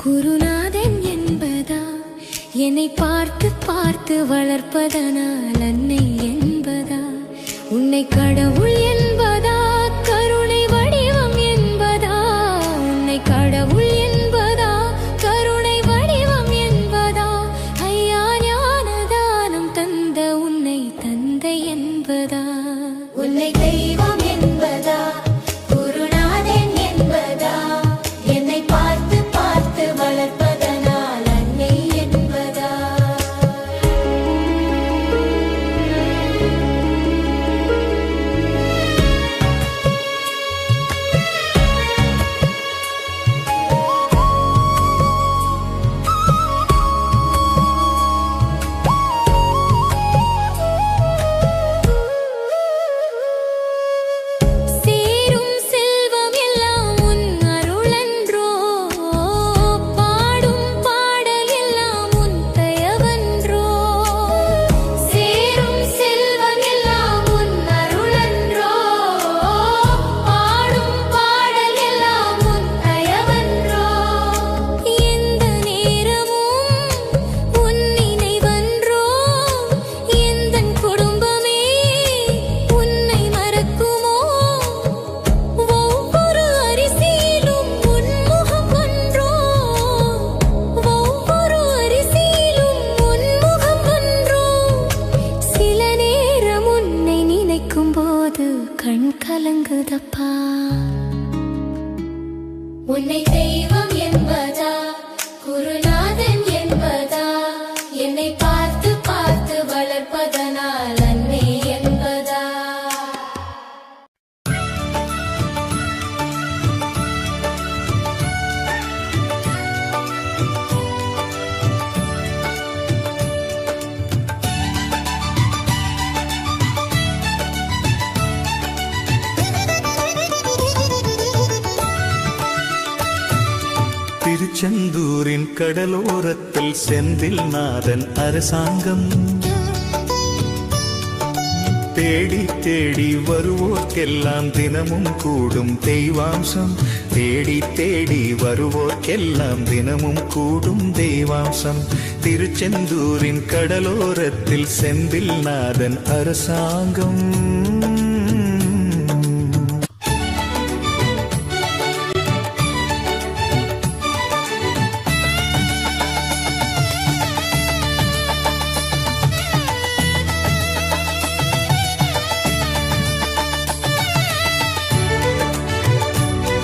குருநாதன் என்பதா என்னை பார்த்து பார்த்து வளர்ப்பதனால் அன்னை என்பதா உன்னை கடவுள் என்பதா கருணை வடிவம் என்பதா உன்னை கடவுள் என்பதா கருணை வடிவம் என்பதா ஐயா ஞானதானம் தந்த உன்னை தந்தை என்பதா உன்னை தெய்வம் என்பதா குருநாதன் என்பதா என்னை பார்த்து பார்த்து வளர்ப்பதனால் அன்னை என்பதா கண் கலங்குதப்பா உன்னை தெய்வம் என்பதா குருநாதன் என்பதா என்னை பார்த்து பார்த்து வளர்ப்பதனால் அன்னை என்பதா திருச்செந்தூரின் கடலோரத்தில் செந்தில் நாதன் அரசாங்கம் தேடி தேடி வருவோர்க்கெல்லாம் தினமும் கூடும் தெய்வாம்சம் தேடி தேடி வருவோர்க்கெல்லாம் தினமும் கூடும் தெய்வாம்சம் திருச்செந்தூரின் கடலோரத்தில் செந்தில் நாதன் அரசாங்கம்